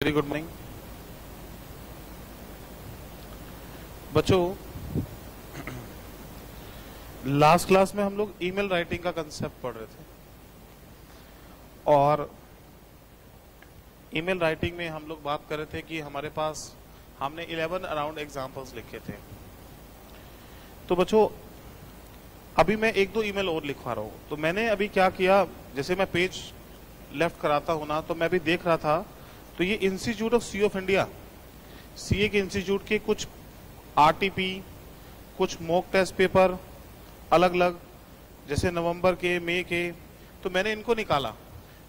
Very good morning बच्चों। Last class में हम लोग ईमेल राइटिंग का कंसेप्ट पढ़ रहे थे और ईमेल राइटिंग में हम लोग बात कर रहे थे कि हमारे पास हमने 11 अराउंड एग्जांपल्स लिखे थे। तो बच्चों अभी मैं एक दो ईमेल और लिखवा रहा हूं। तो मैंने अभी क्या किया, जैसे मैं पेज लेफ्ट कराता हूं ना, तो मैं भी देख रहा था। तो ये institute of C of India, CA के इंस्टीट्यूट के कुछ आरटीपी, कुछ मॉक टेस्ट पेपर अलग अलग, जैसे नवंबर के, मई के, तो मैंने इनको निकाला।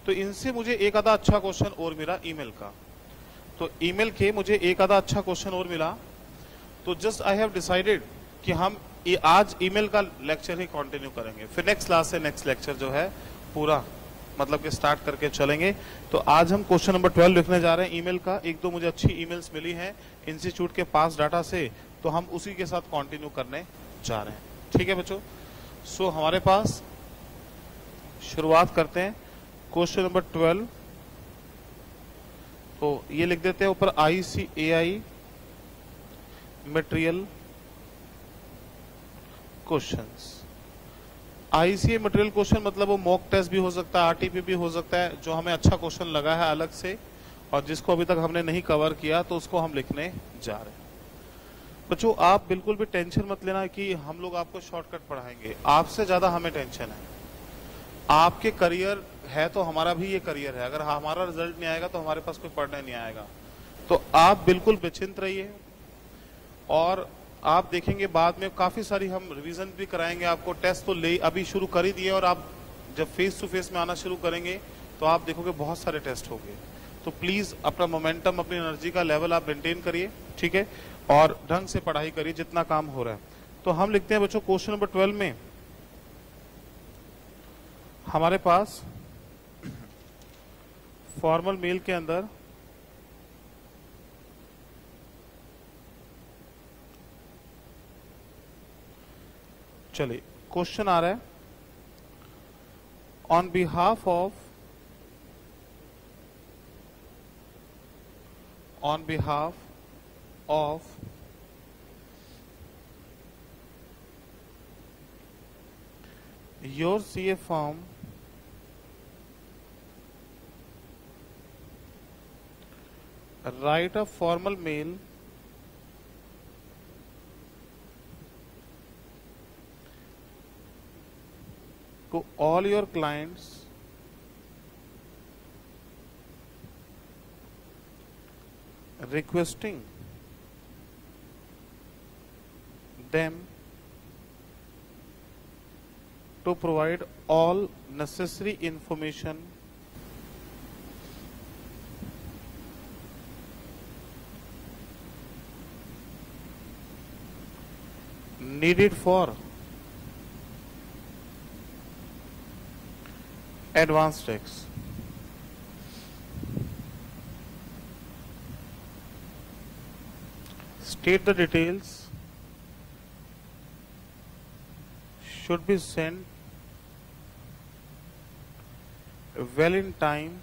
तो इनसे मुझे एक आधा अच्छा क्वेश्चन और मिला ईमेल का। तो ईमेल के मुझे एक आधा अच्छा क्वेश्चन और मिला। तो जस्ट आई हैव डिसाइडेड कि हम आज ईमेल का लेक्चर ही कंटिन्यू करेंगे। फिर नेक्स्ट क्लास से नेक्स्ट लेक्चर जो है पूरा मतलब कि स्टार्ट करके चलेंगे। तो आज हम क्वेश्चन नंबर 12 लिखने जा रहे हैं ईमेल का। एक दो मुझे अच्छी ईमेल्स मिली हैं इंस्टीट्यूट के पास डाटा से, तो हम उसी के साथ कंटिन्यू करने जा रहे हैं। ठीक है बच्चों। सो हमारे पास शुरुआत करते हैं क्वेश्चन नंबर 12। तो ये लिख देते हैं ऊपर ICAI material questions. ICAI material question मतलब वो मॉक टेस्ट भी हो सकता है, आरटीपी भी हो सकता है, जो हमें अच्छा क्वेश्चन लगा है अलग से और जिसको अभी तक हमने नहीं कवर किया, तो उसको हम लिखने जा रहे हैं। बच्चों आप बिल्कुल भी टेंशन मत लेना कि हम लोग आपको शॉर्टकट पढ़ाएंगे। आपसे ज्यादा हमें टेंशन है। आपके करियर है तो हमारा भी ये करियर है। अगर हमारा रिजल्ट नहीं आएगा तो हमारे पास कोई पढ़ने नहीं आएगा। तो आप बिल्कुल बेचिंत रहिए और आप देखेंगे बाद में काफी सारी हम रिवीजन भी कराएंगे आपको। टेस्ट तो ले अभी शुरू कर ही दिए और आप जब फेस टू फेस में आना शुरू करेंगे तो आप देखोगे बहुत सारे टेस्ट होंगे। तो प्लीज अपना मोमेंटम, अपनी एनर्जी का लेवल आप मेंटेन करिए, ठीक है, और ढंग से पढ़ाई करिए जितना काम हो रहा है। तो हम लिखते हैं बच्चों क्वेश्चन नंबर 12 में हमारे पास फॉर्मल मेल के अंदर चलिए क्वेश्चन आ रहा है, on behalf of your CA firm write a formal mail to all your clients requesting them to provide all necessary information needed for advanced tax. State the details should be sent well in time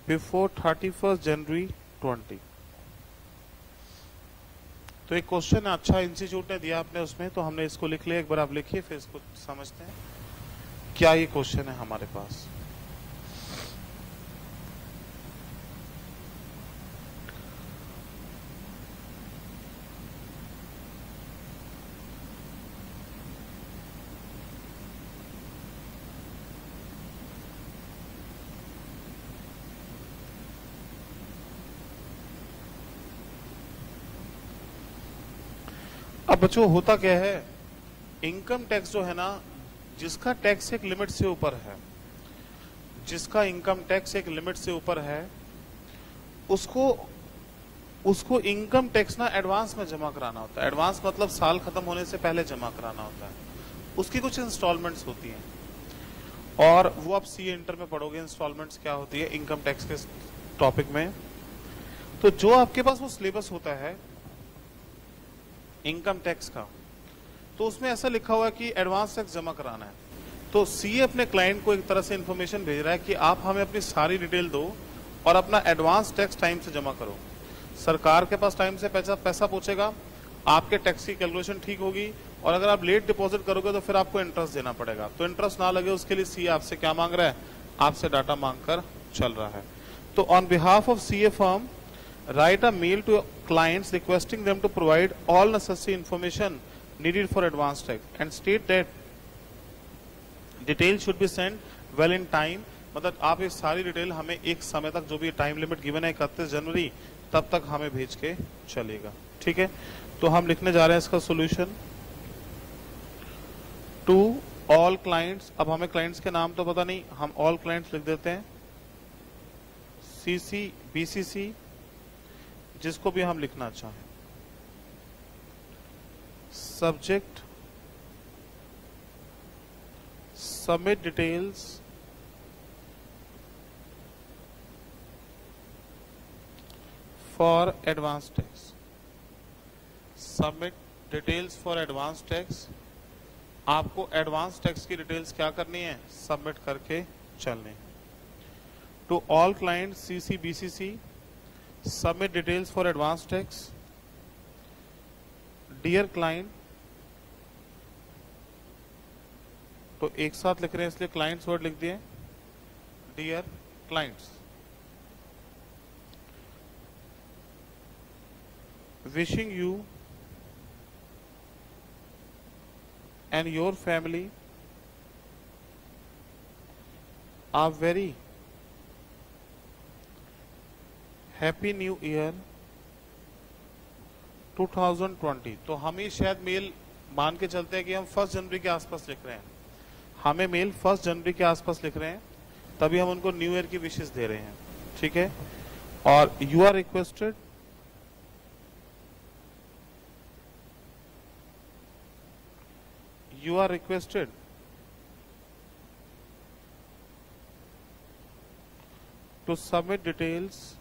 before 31st January 20. तो एक question अच्छा institute ने दिया आपने उसमें, तो हमने इसको लिख लिया। एक बार आप लिखिए फिर इसको समझते हैं क्या ये क्वेश्चन है हमारे पास। अब बच्चों होता क्या है, इनकम टैक्स जो है ना, जिसका टैक्स एक लिमिट से ऊपर है, जिसका इनकम टैक्स एक लिमिट से ऊपर है, उसको इनकम टैक्स ना एडवांस में जमा कराना होता है। एडवांस मतलब साल खत्म होने से पहले जमा कराना होता है। उसकी कुछ इंस्टॉलमेंट्स होती हैं और वो आप CA इंटर में पढ़ोगे इंस्टॉलमेंट्स क्या होती है इनकम टैक्स के टॉपिक में। तो जो आपके पास वो सिलेबस होता है इनकम टैक्स का, तो उसमें ऐसा लिखा हुआ है कि एडवांस टैक्स जमा कराना है। तो सीए अपने क्लाइंट को एक तरह से इंफॉर्मेशन भेज रहा है कि आप हमें अपनी सारी डिटेल दो और अपना एडवांस टैक्स टाइम से जमा करो। सरकार के पास टाइम से पैसा पहुंचेगा, आपके टैक्स की कैलकुलेशन ठीक होगी, और अगर आप लेट डिपॉजिट करोगे तो फिर आपको इंटरेस्ट देना पड़ेगा। तो इंटरेस्ट ना लगे उसके लिए सीए आपसे क्या मांग रहा है, आपसे डाटा मांग कर चल रहा है। तो on behalf of CA firm, write a mail to clients requesting them to provide all necessary information needed for advance tax and state that details should be sent well in time। मतलब आप ये सारी detail हमें एक समय तक, जो भी टाइम लिमिट गिवन है 31 जनवरी, तब तक हमें भेज के चलेगा। ठीक है, तो हम लिखने जा रहे हैं इसका सॉल्यूशन। टू ऑल क्लाइंट्स, अब हमें क्लाइंट्स के नाम तो पता नहीं, हम ऑल क्लाइंट्स लिख देते हैं, सीसी बीसीसी, जिसको भी हम लिखना चाहें। Subject, submit details for advance tax, submit details for advance tax। आपको एडवांस टैक्स की डिटेल्स क्या करनी है, सबमिट करके चलनी। To all client CC BCC, submit details for advance tax. Dear client, तो एक साथ लिख रहे हैं इसलिए क्लाइंट्स वर्ड लिख दिए, dear clients. Wishing you and your family a very happy new year 2020। तो हम ही शायद मेल मान के चलते हैं कि हम 1 जनवरी के आसपास लिख रहे हैं, हमें मेल 1 जनवरी के आसपास लिख रहे हैं, तभी हम उनको न्यू ईयर की विशेष दे रहे हैं। ठीक है, और you are requested to submit details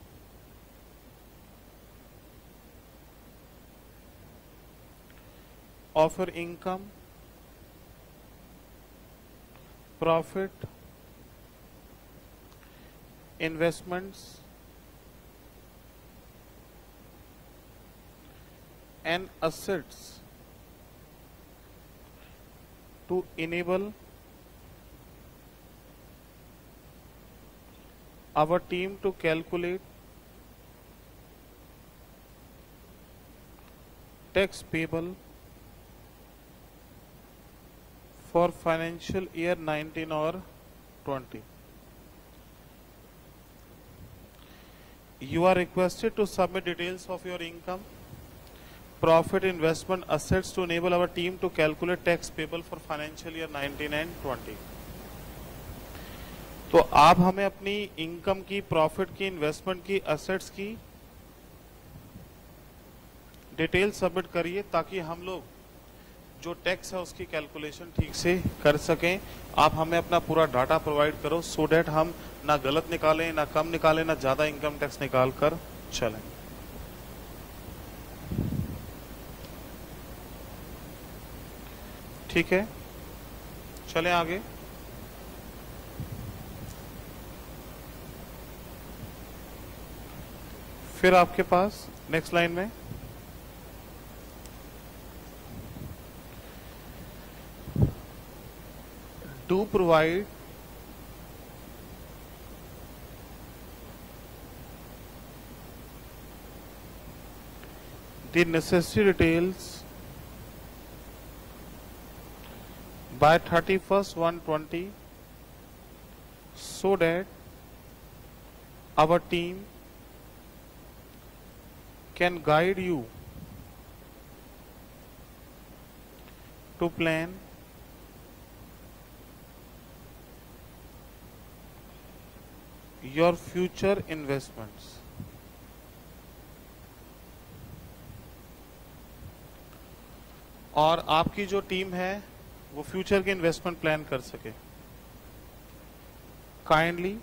of your income, profit, investments and assets to enable our team to calculate tax payable for financial year 19 or 20. You are requested to submit details of your income, profit, investment, assets to enable our team to calculate tax payable for financial year 19 and 20. तो आप हमें अपनी income की, profit की, investment की, assets की detail submit करिए ताकि हम लोग जो टैक्स है उसकी कैलकुलेशन ठीक से कर सकें। आप हमें अपना पूरा डाटा प्रोवाइड करो सो डैट हम ना गलत निकालें, ना कम निकालें, ना ज्यादा इनकम टैक्स निकाल कर चलें। ठीक है, चलें आगे। फिर आपके पास नेक्स्ट लाइन में do provide the necessary details by 31st/1/20 so that our team can guide you to plan your future investments। और आपकी जो टीम है वो फ्यूचर के इन्वेस्टमेंट प्लान कर सके। काइंडली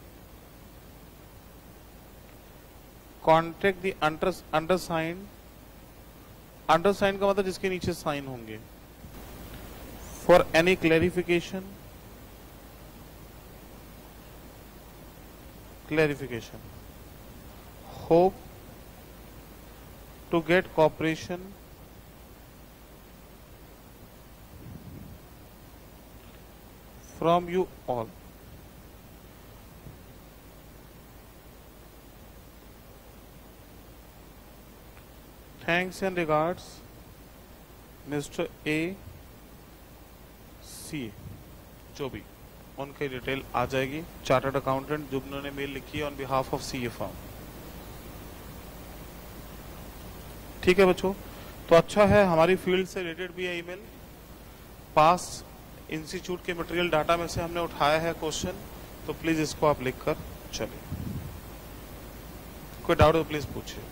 कॉन्टेक्ट द अंडरसाइंड, अंडरसाइंड का मतलब जिसके नीचे साइन होंगे, for any clarification clarification. Hope to get cooperation from you all. Thanks and regards, Mr. A. C. जो भी उनकी डिटेल आ जाएगी, चार्टर्ड अकाउंटेंट जो उन्होंने मेल लिखी है on behalf of CA firm. ठीक है बच्चों, तो अच्छा है, हमारी फील्ड से रिलेटेड भी है ईमेल। पास इंस्टीट्यूट के मटेरियल डाटा में से हमने उठाया है क्वेश्चन, तो प्लीज इसको आप लिख कर चलिए। कोई डाउट तो प्लीज पूछिए।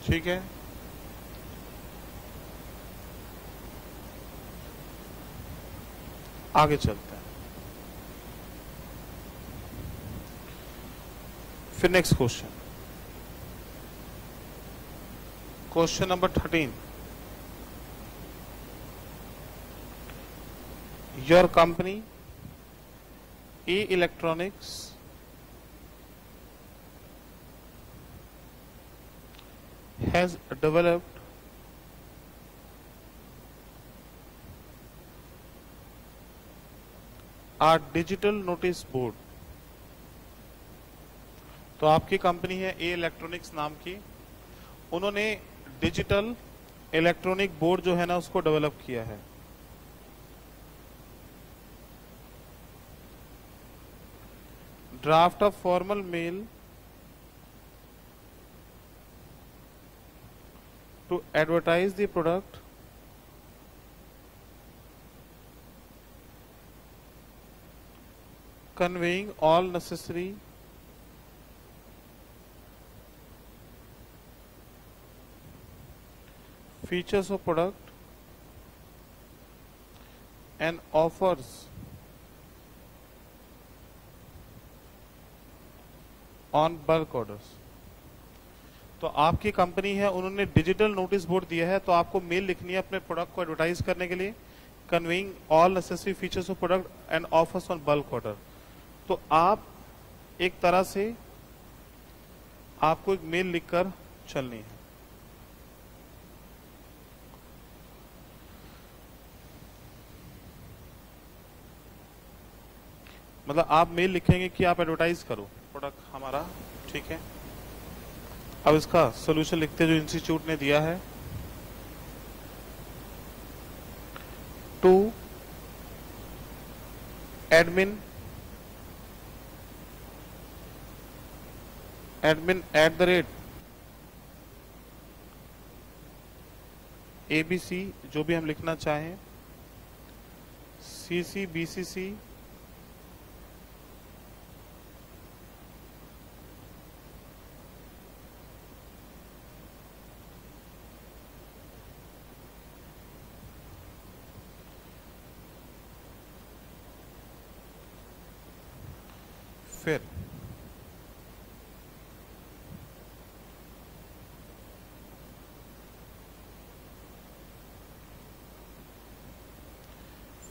ठीक है, आगे चलते हैं। फिर next question, question number 13। Your company A electronics has developed a digital notice board। तो आपकी कंपनी है ए इलेक्ट्रॉनिक्स नाम की, उन्होंने डिजिटल इलेक्ट्रॉनिक बोर्ड जो है ना उसको डेवलप किया है। Draft of formal mail to advertise the product conveying all necessary features of product and offers on bulk orders। तो आपकी कंपनी है, उन्होंने डिजिटल नोटिस बोर्ड दिया है, तो आपको मेल लिखनी है अपने प्रोडक्ट को एडवर्टाइज करने के लिए, conveying all necessary features of product and offers on bulk order. तो आप एक तरह से आपको एक मेल लिखकर चलनी है। मतलब आप मेल लिखेंगे कि आप एडवर्टाइज करो प्रोडक्ट हमारा। ठीक है, अब इसका सोल्यूशन लिखते जो इंस्टीट्यूट ने दिया है। टू एडमिन @, ABC जो भी हम लिखना चाहें, CC BCC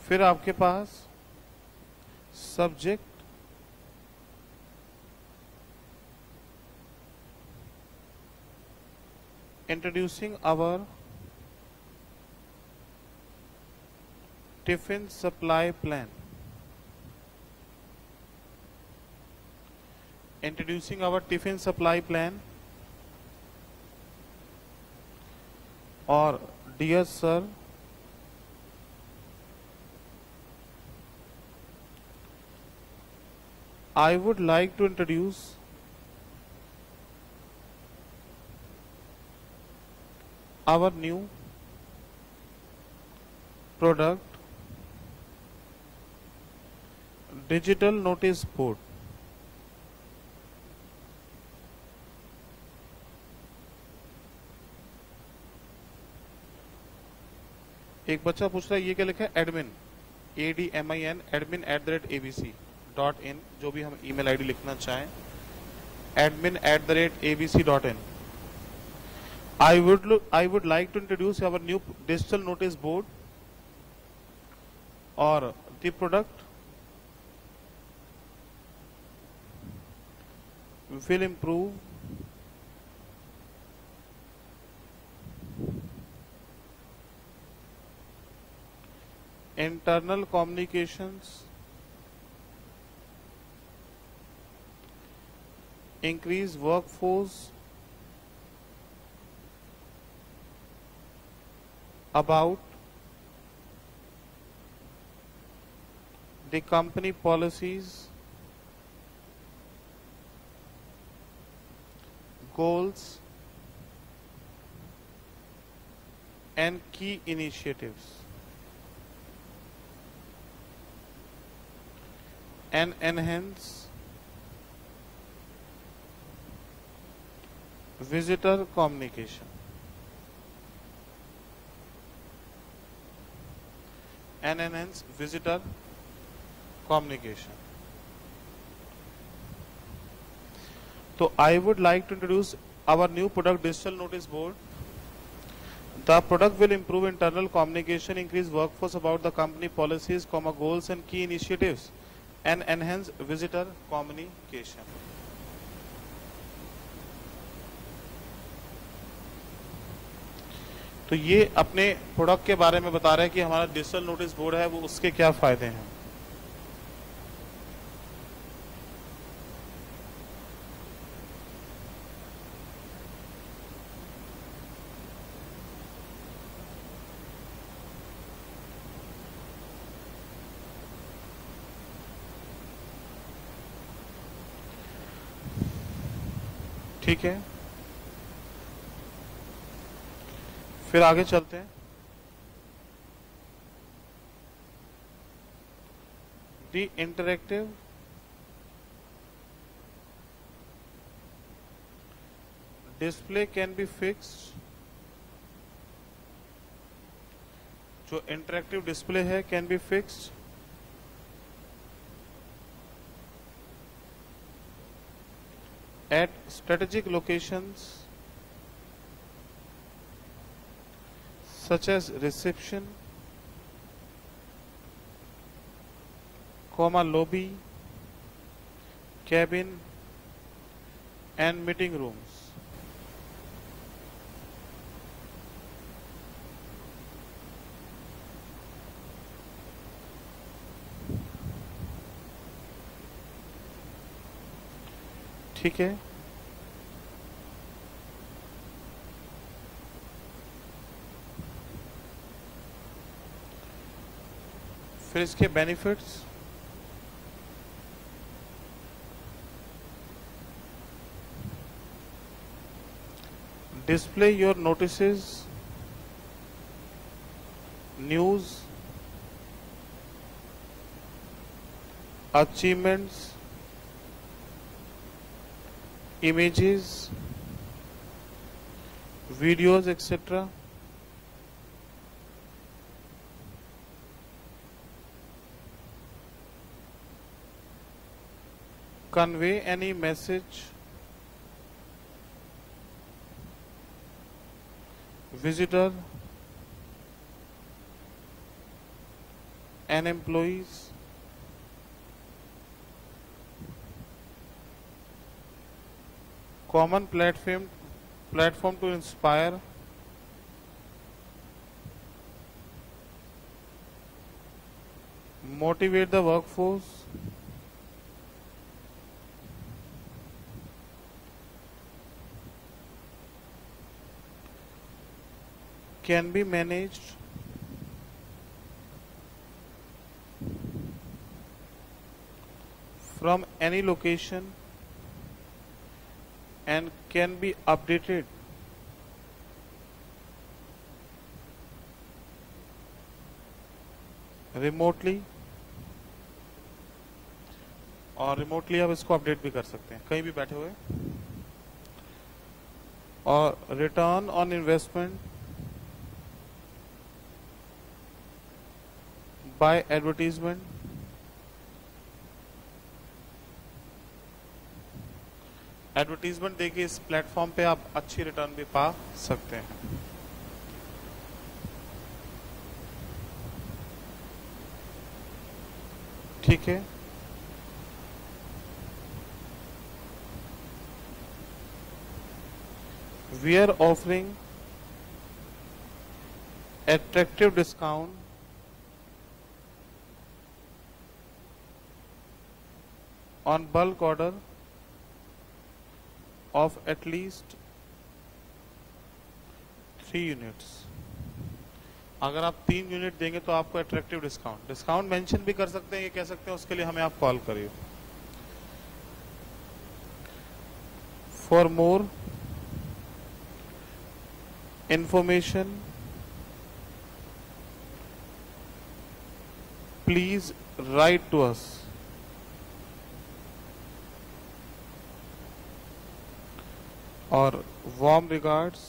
फिर आपके पास subject introducing our tiffin supply plan, introducing our tiffin supply plan, और dear sir I would like to introduce our new product, digital notice board। एक बच्चा पूछ रहा है ये क्या लिखा है, एडमिन ADMIN admin@abc.in, जो भी हम ईमेल आईडी लिखना चाहें, admin@abc.in। I would like to introduce our new digital notice board or the product will improve internal communications, increase workforce about the company policies, goals, and key initiatives, and enhance visitor communication. And enhance visitor communication. So I would like to introduce our new product digital notice board. The product will improve internal communication, increase workforce about the company policies, goals and key initiatives, and enhance visitor communication. तो ये अपने product के बारे में बता रहे हैं कि हमारा डिजिटल नोटिस बोर्ड है वो उसके क्या फायदे हैं. ठीक है, फिर आगे चलते हैं. The interactive display can be fixed. जो इंटरेक्टिव डिस्प्ले है can be fixed at strategic locations such as reception, lobby, cabin and meeting rooms. ठीक है, फिर इसके benefits. Display your notices, news, achievements, images, videos, etc. Convey any message, visitor and employees. Common platform to inspire, motivate the workforce, can be managed from any location and can be updated remotely, और remotely आप इसको update भी कर सकते हैं कहीं भी बैठे हुए. और return on investment by advertisement advertisement देके इस प्लेटफॉर्म पे आप अच्छी रिटर्न भी पा सकते हैं। ठीक है, we are offering attractive discount on bulk order of at least 3 units। अगर आप 3 यूनिट देंगे तो आपको अट्रैक्टिव डिस्काउंट मेंशन भी कर सकते हैं, ये कह सकते हैं उसके लिए हमें आप कॉल करिए। For more information please write to us। और warm regards,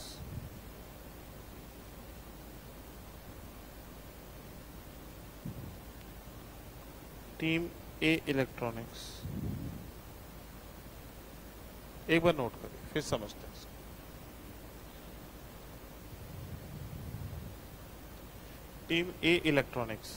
team A electronics. एक बार नोट करिए फिर समझते हैं। Team A electronics.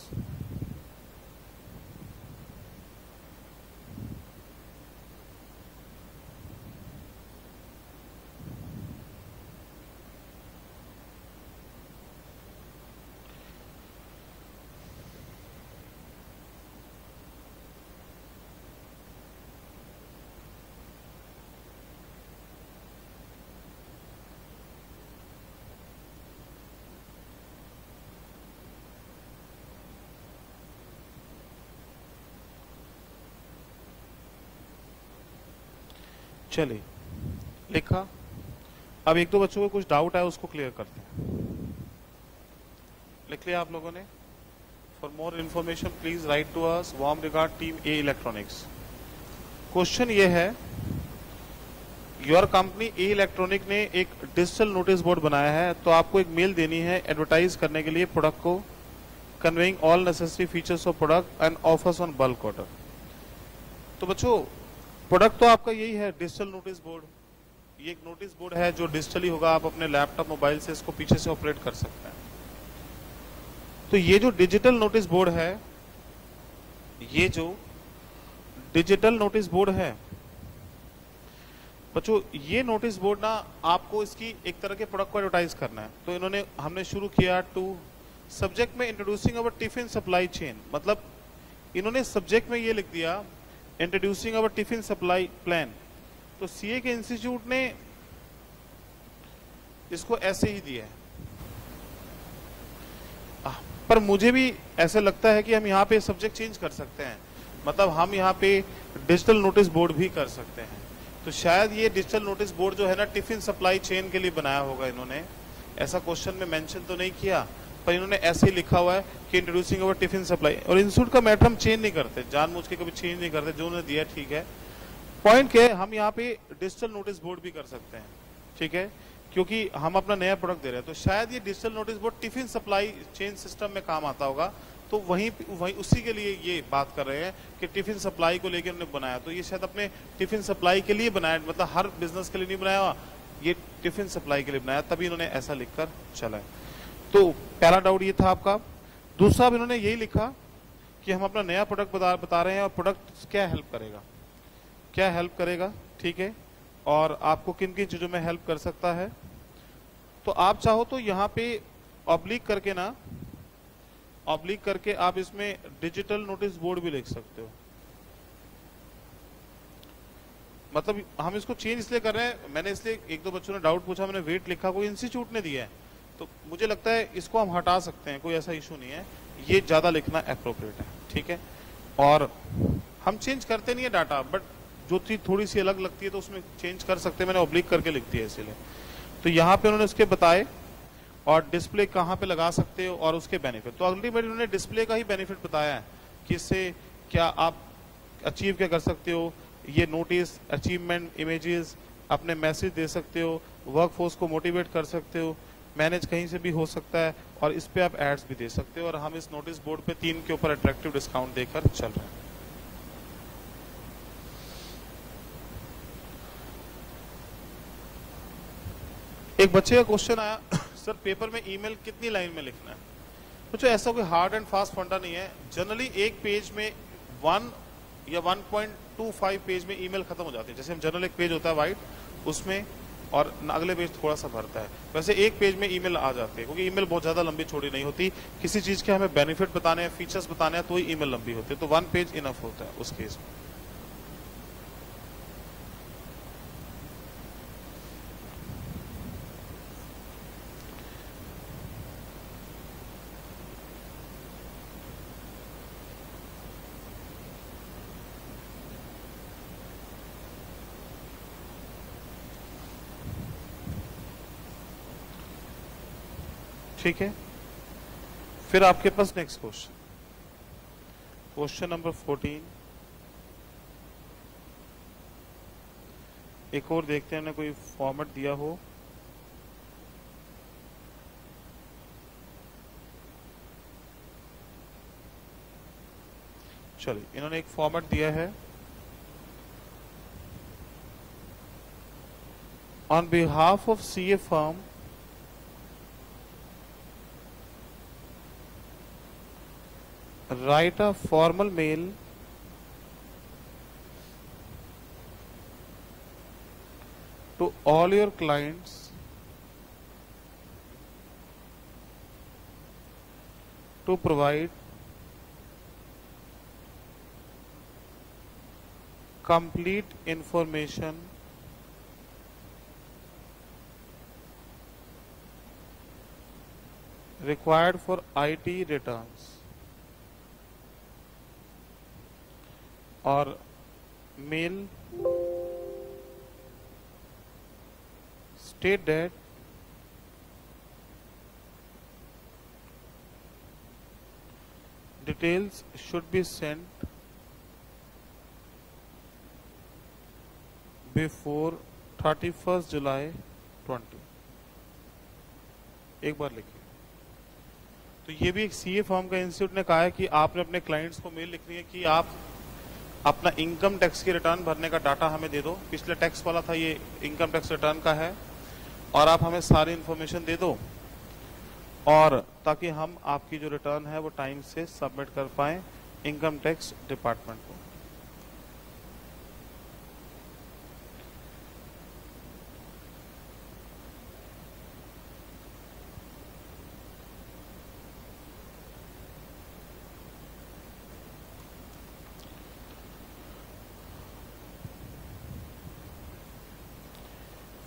चलिए लिखा। अब एक दो बच्चों को कुछ डाउट है उसको क्लियर करते हैं। लिख लिया आप लोगों ने? For more information please write to us, warm regard team A electronics. Question ये है, योर कंपनी ए इलेक्ट्रॉनिक ने एक डिजिटल नोटिस बोर्ड बनाया है, तो आपको एक मेल देनी है एडवर्टाइज करने के लिए प्रोडक्ट को, conveying all necessary features of product and offers on bulk order. तो बच्चों प्रोडक्ट तो आपका यही है, डिजिटल नोटिस बोर्ड। ये एक नोटिस बोर्ड है जो डिजिटली होगा, आप अपने लैपटॉप मोबाइल से इसको पीछे से ऑपरेट कर सकते हैं। तो ये जो डिजिटल नोटिस बोर्ड है, ये जो डिजिटल नोटिस बोर्ड है बच्चों, ये नोटिस बोर्ड ना आपको इसकी एक तरह के प्रोडक्ट को एडवर्टाइज करना है। तो हमने शुरू किया टू सब्जेक्ट में इंट्रोड्यूसिंग अवर टिफिन सप्लाई चेन। मतलब इन्होंने सब्जेक्ट में ये लिख दिया इंट्रोड्यूसिंग अवर टिफिन सप्लाई प्लान। तो सीए के इंस्टीट्यूट ने इसको ऐसे ही दिया है, पर मुझे भी ऐसा लगता है कि हम यहाँ पे सब्जेक्ट चेंज कर सकते हैं। मतलब हम यहाँ पे डिजिटल नोटिस बोर्ड भी कर सकते हैं। तो शायद ये डिजिटल नोटिस बोर्ड जो है ना, टिफिन सप्लाई चेन के लिए बनाया होगा इन्होंने। ऐसा क्वेश्चन में मेंशन तो नहीं किया, पर इन्होंने ऐसे ही लिखा हुआ है कि इंट्रोड्यूसिंग अवर टिफिन सप्लाई। और इंस्टीट्यूट का मैटर हम चेंज नहीं करते, जानबूझ के कभी चेंज नहीं करते, जो उन्होंने दिया ठीक है। पॉइंट क्या है, हम यहाँ पे डिजिटल नोटिस बोर्ड भी कर सकते हैं, ठीक है, क्योंकि हम अपना नया प्रोडक्ट दे रहे हैं। तो शायद ये digital notice board tiffin supply chain system में काम आता होगा। तो वहीं उसी के लिए ये बात कर रहे हैं कि टिफिन सप्लाई को लेकर उन्होंने बनाया। तो ये शायद अपने टिफिन सप्लाई के लिए बनाया, मतलब हर बिजनेस के लिए नहीं बनाया, ये टिफिन सप्लाई के लिए बनाया, तभी इन्होंने ऐसा लिखकर चला है। तो पहला डाउट ये था आपका। दूसरा, इन्होंने यही लिखा कि हम अपना नया प्रोडक्ट बता रहे हैं और प्रोडक्ट क्या हेल्प करेगा, ठीक है, और आपको किन किन चीजों में हेल्प कर सकता है। तो आप चाहो तो यहाँ पे ऑब्लिक करके आप इसमें डिजिटल नोटिस बोर्ड भी लिख सकते हो। मतलब हम इसको चेंज इसलिए कर रहे हैं, मैंने इसलिए एक दो बच्चों ने डाउट पूछा, मैंने वेट लिखा, कोई इंस्टीट्यूट ने दिया है, तो मुझे लगता है इसको हम हटा सकते हैं, कोई ऐसा इशू नहीं है। ये ज्यादा लिखना अप्रोप्रिएट है, ठीक है। और हम चेंज करते नहीं है डाटा, बट जो चीज थोड़ी सी अलग लगती है तो उसमें चेंज कर सकते हैं। मैंने ऑब्लिक करके लिख दिया इसीलिए। तो यहाँ पे उन्होंने उसके बताए और डिस्प्ले कहाँ पे लगा सकते हो और उसके बेनिफिट। तो अल्टीमेटली उन्होंने डिस्प्ले का ही बेनिफिट बताया है कि इससे क्या आप अचीव क्या कर सकते हो। ये नोटिस, अचीवमेंट, इमेजेस, अपने मैसेज दे सकते हो, वर्कफोर्स को मोटिवेट कर सकते हो, मैनेज कहीं से भी हो सकता है, और इस पे आप एड्स भी दे सकते हो। और हम इस नोटिस बोर्ड पे 3 के ऊपर अट्रैक्टिव डिस्काउंट देकर चल रहे हैं। एक बच्चे का क्वेश्चन आया सर पेपर में ईमेल कितनी लाइन में लिखना है। तो ऐसा कोई हार्ड एंड फास्ट फंडा नहीं है। जनरली एक पेज में 1 या 1.25 पेज में ईमेल खत्म हो जाती है। जैसे हम जनरल एक पेज होता है वाइट, उसमें और अगले पेज थोड़ा सा भरता है, वैसे एक पेज में ईमेल आ जाती है, क्योंकि ईमेल बहुत ज्यादा लंबी छोड़ी नहीं होती। किसी चीज के हमें बेनिफिट बताने हैं, फीचर्स बताने हैं, तो ही ईमेल लंबी होती है। तो 1 पेज इनफ होता है उस केस में। ठीक है, फिर आपके पास नेक्स्ट क्वेश्चन, क्वेश्चन नंबर 14। एक और देखते हैं ना कोई फॉर्मेट दिया हो। चलिए, इन्होंने एक फॉर्मेट दिया है। On behalf of CA firm, write a formal mail to all your clients to provide complete information required for IT returns, और mail state that details should be sent before 31st July 20। एक बार लिखिए। तो ये भी एक CA firm का institute ने कहा है कि आपने अपने क्लाइंट्स को मेल लिखनी है कि आप अपना इनकम टैक्स की रिटर्न भरने का डाटा हमें दे दो। पिछले टैक्स वाला था, ये इनकम टैक्स रिटर्न का है, और आप हमें सारी इंफॉर्मेशन दे दो, और ताकि हम आपकी जो रिटर्न है वो टाइम से सबमिट कर पाए इनकम टैक्स डिपार्टमेंट को।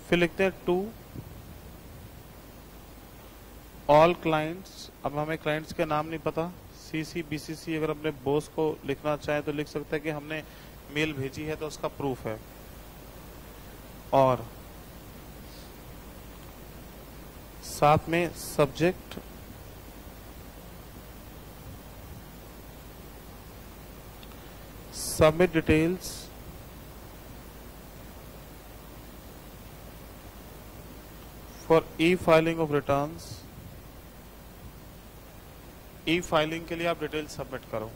फिर लिखते हैं टू ऑल क्लाइंट्स। अब हमें क्लाइंट्स के नाम नहीं पता, सीसी बीसीसी अगर अपने बॉस को लिखना चाहे तो लिख सकते हैं कि हमने मेल भेजी है तो उसका प्रूफ है। और साथ में subject submit details for E filing of returns. E filing के लिए आप डिटेल सबमिट करो।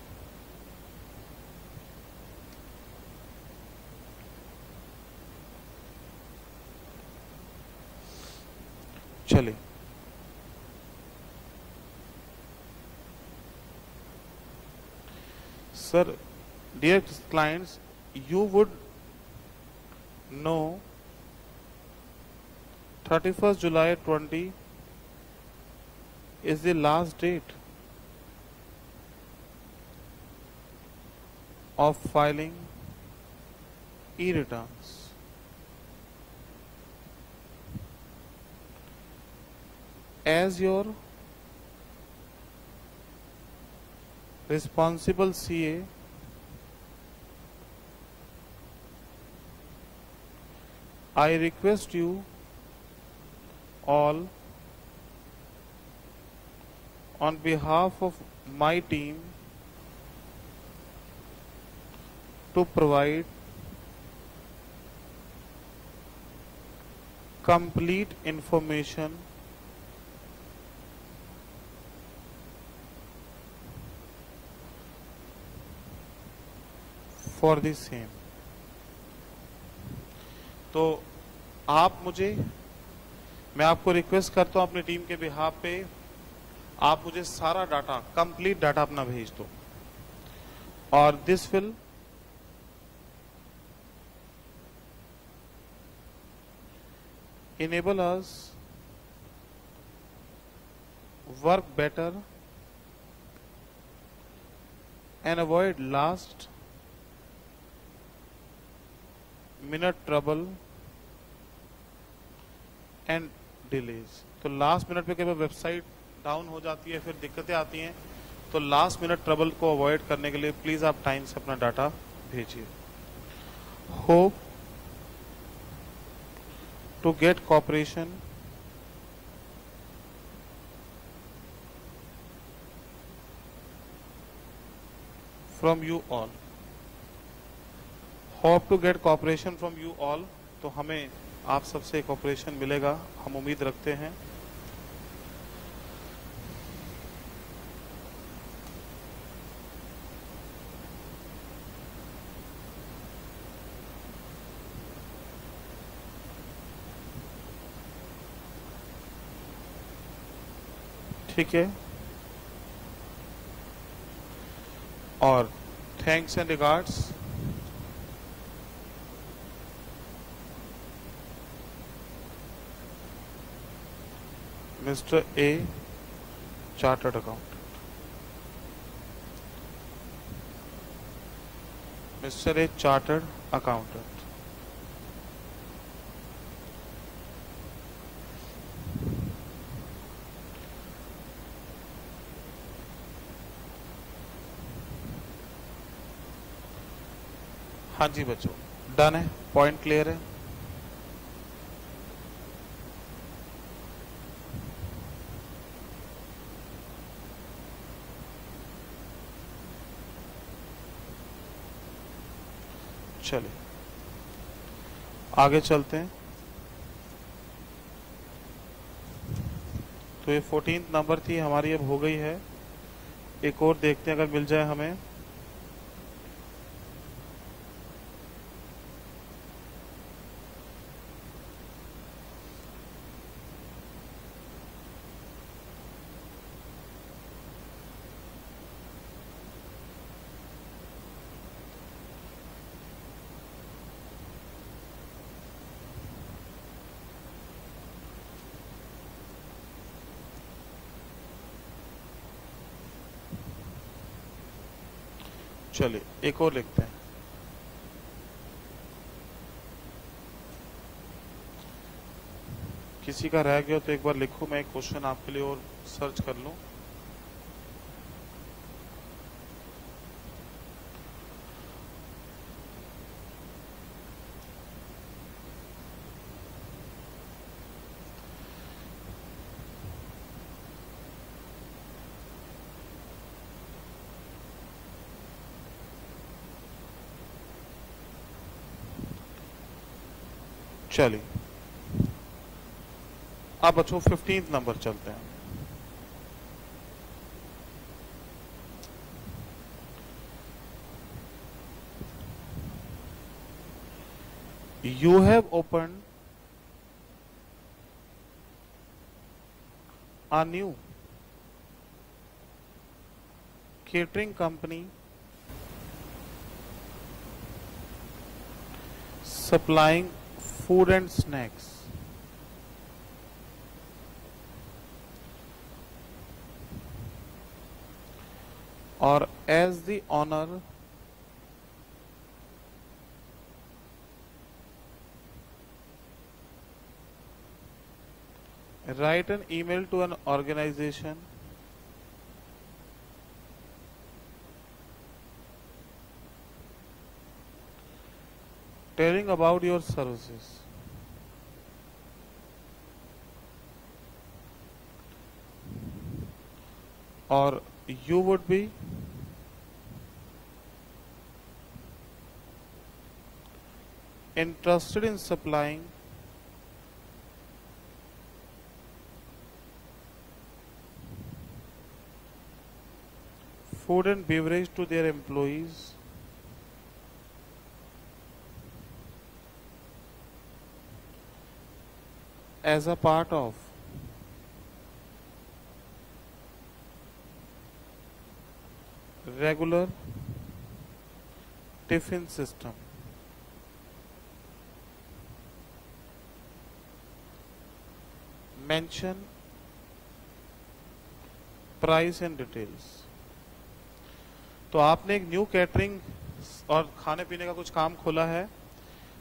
चलिए, sir dear clients, you would know 31st July 20 is the last date of filing e-returns. As your responsible CA, I request you all on behalf of my team to provide complete information for the same। तो आप मुझे मैं आपको request करता हूं अपनी team के behalf पे, आप मुझे सारा डाटा, कंप्लीट डाटा अपना भेज दो, और this will enable us work better and avoid last minute trouble and delays। तो लास्ट मिनट पे कई बार वेबसाइट डाउन हो जाती है, फिर दिक्कतें आती हैं, तो लास्ट मिनट ट्रबल को अवॉइड करने के लिए प्लीज आप टाइम से अपना डाटा भेजिए। Hope to get cooperation from you all। hope to get cooperation from you all, तो हमें आप सबसे कॉपरेशन मिलेगा, हम उम्मीद रखते हैं। ठीक है, और thanks and regards mister A, chartered accountant. Mister A, chartered accountant. हाँ जी बच्चों, डन है, पॉइंट क्लियर है। चलिए आगे चलते हैं। तो ये 14th नंबर थी हमारी, अब हो गई है। एक और देखते हैं अगर मिल जाए हमें। चलिए एक और लिखते हैं। किसी का रह गया तो एक बार लिखो, मैं एक क्वेश्चन आपके लिए और सर्च कर लूं। चलिए अब बच्चों 15th नंबर चलते हैं। You have opened a new catering company supplying food and snacks। और as the owner, write an email to an organization telling about your services। और you would be interested in supplying food and beverage to their employees as a part of regular tiffin system. Mention price and details. तो आपने एक new catering और खाने पीने का कुछ काम खोला है,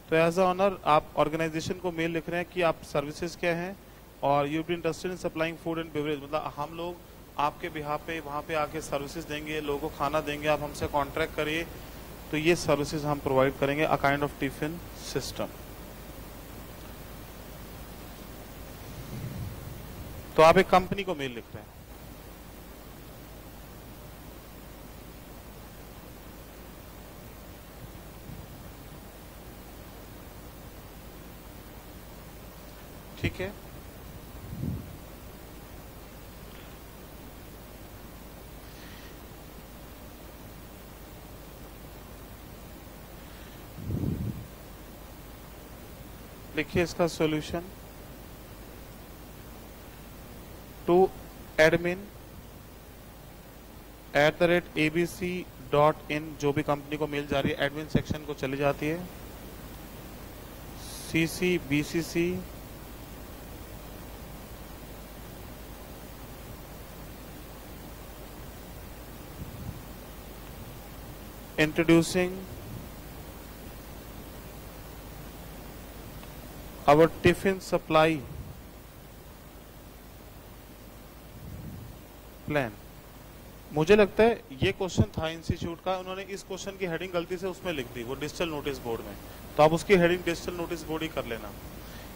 तो एज अ ऑनर आप ऑर्गेनाइजेशन को मेल लिख रहे हैं कि आप सर्विसेज क्या हैं और you be interested in supplying food and beverage, मतलब हम लोग आपके बिहार पे वहाँ पे आके सर्विसेज देंगे, लोगों को खाना देंगे, आप हमसे कॉन्ट्रैक्ट करिए, तो ये सर्विसेज हम प्रोवाइड करेंगे, a kind of tiffin system. तो आप एक कंपनी को मेल लिख रहे हैं। ठीक है, लिखिए इसका सॉल्यूशन। टू admin@abc.in, जो भी कंपनी को मेल जा रही है एडमिन सेक्शन को चली जाती है, CC/BCC introducing our tiffin supply plan. मुझे लगता है ये क्वेश्चन था इंस्टीट्यूट का, उन्होंने इस क्वेश्चन की हेडिंग गलती से उसमें लिख दी, वो डिजिटल नोटिस बोर्ड में, तो आप उसकी हेडिंग डिजिटल नोटिस बोर्ड ही कर लेना,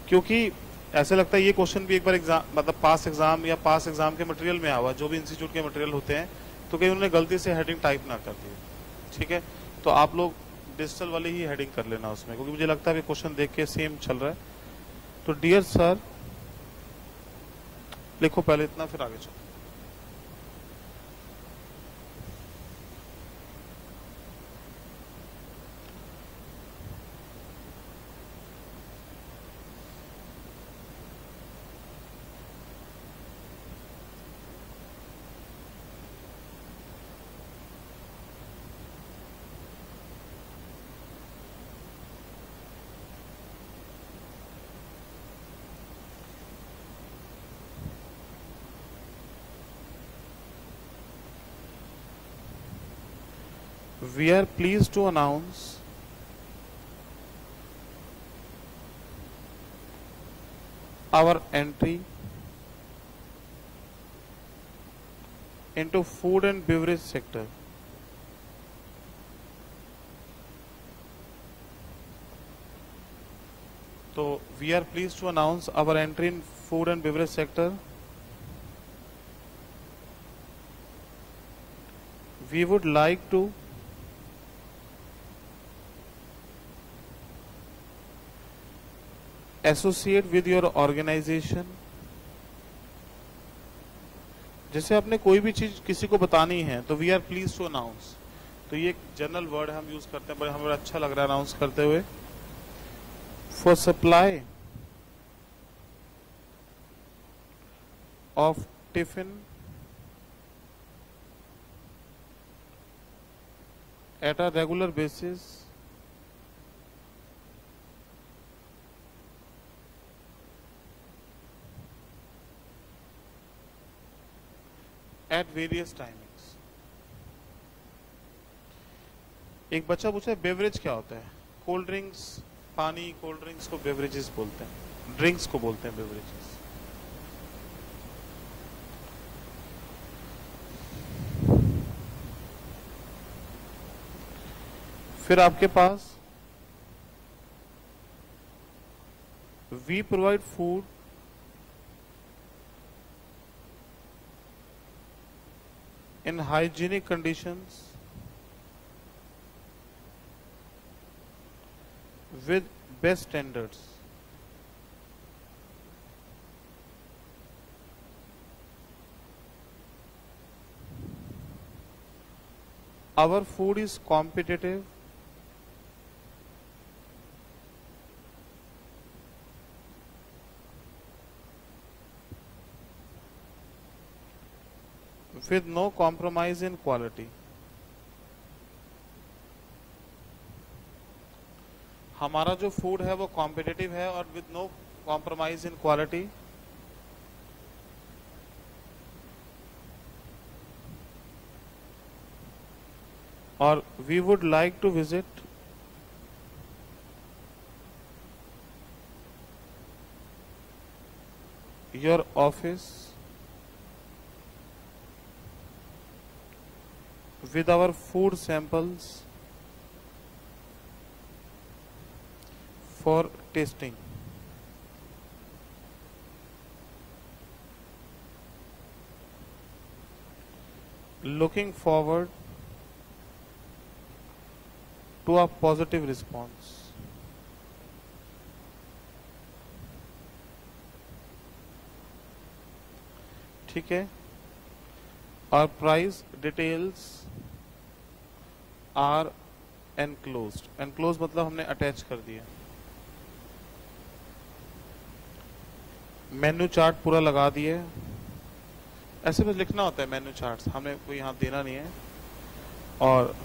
क्योंकि ऐसे लगता है ये क्वेश्चन भी एक बार एग्जाम मतलब पास एग्जाम या पास एग्जाम के मटेरियल में आवा, जो भी इंस्टीट्यूट के मटेरियल होते हैं, तो कहीं उन्होंने गलती से हेडिंग टाइप ना कर दी। ठीक है, तो आप लोग डिजिटल वाली ही हेडिंग कर लेना उसमें, क्योंकि मुझे लगता है ये क्वेश्चन देख के सेम चल रहा है। तो डियर सर लिखो पहले इतना, फिर आगे चलो। We are pleased to announce our entry into food and beverage sector. So we are pleased to announce our entry in food and beverage sector. We would like to associate with your organization। जैसे आपने कोई भी चीज किसी को बतानी है तो we are please to announce, तो ये एक जनरल वर्ड हम यूज करते हैं, बड़े हमें अच्छा लग रहा है अनाउंस करते हुए। For supply of tiffin at a regular basis at various timings। एक बच्चा पूछा है बेवरेज क्या होता है? कोल्ड ड्रिंक्स, पानी, कोल्ड ड्रिंक्स को बेवरेजेस बोलते हैं, ड्रिंक्स को बोलते हैं बेवरेजेस। फिर आपके पास we provide food in hygienic conditions with best standards। Our food is competitive with no compromise in quality. हमारा जो फूड है वो कॉम्पिटिटिव है और with no compromise in quality. और we would like to visit your office with our food samples for tasting. Looking forward to a positive response. ठीक है। और price details are enclosed. Enclose मतलब हमने अटैच कर दिया। मेन्यू चार्ट पूरा लगा दिए। ऐसे बस लिखना होता है मेन्यू चार्ट, हमें कोई यहाँ देना नहीं है। और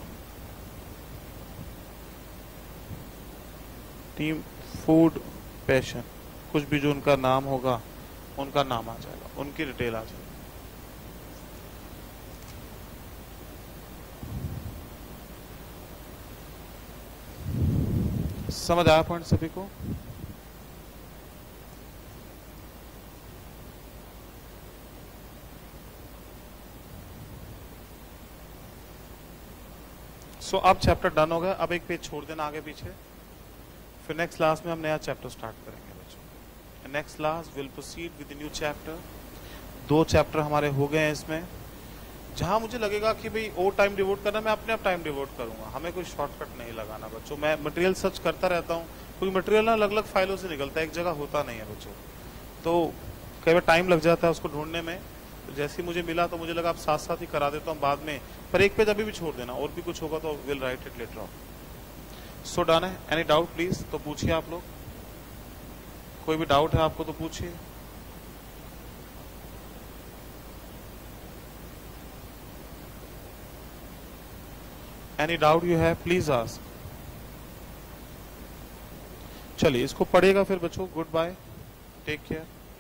टीम फूड पैशन, कुछ भी जो उनका नाम होगा उनका नाम आ जाएगा, उनकी डिटेल आ जाएगी। समझ आया पॉइंट सभी को? सो अब चैप्टर डन हो गया। अब एक पेज छोड़ देना आगे पीछे, फिर नेक्स्ट क्लास में हम नया चैप्टर स्टार्ट करेंगे बच्चों। Next class will proceed with new chapter. 2 chapter हमारे हो गए हैं इसमें। जहां मुझे लगेगा कि भाई और टाइम डिवोट करना, मैं अपने आप टाइम डिवोट करूंगा। हमें कोई शॉर्टकट नहीं लगाना बच्चों। मैं मटेरियल सर्च करता रहता हूँ, क्योंकि मटेरियल ना अलग अलग फाइलों से निकलता है, एक जगह होता नहीं है बच्चों। तो कई बार टाइम लग जाता है उसको ढूंढने में। तो जैसे ही मुझे मिला तो मुझे लगा आप साथ साथ ही करा देता हूँ बाद में, पर एक पेज अभी भी छोड़ देना, और भी कुछ होगा तो will write it later on. So done है। एनी डाउट प्लीज तो पूछिए आप लोग। कोई भी डाउट है आपको तो पूछिए। Any doubt you have please ask. चलिए इसको पढ़ेगा फिर बच्चों। Goodbye, take care.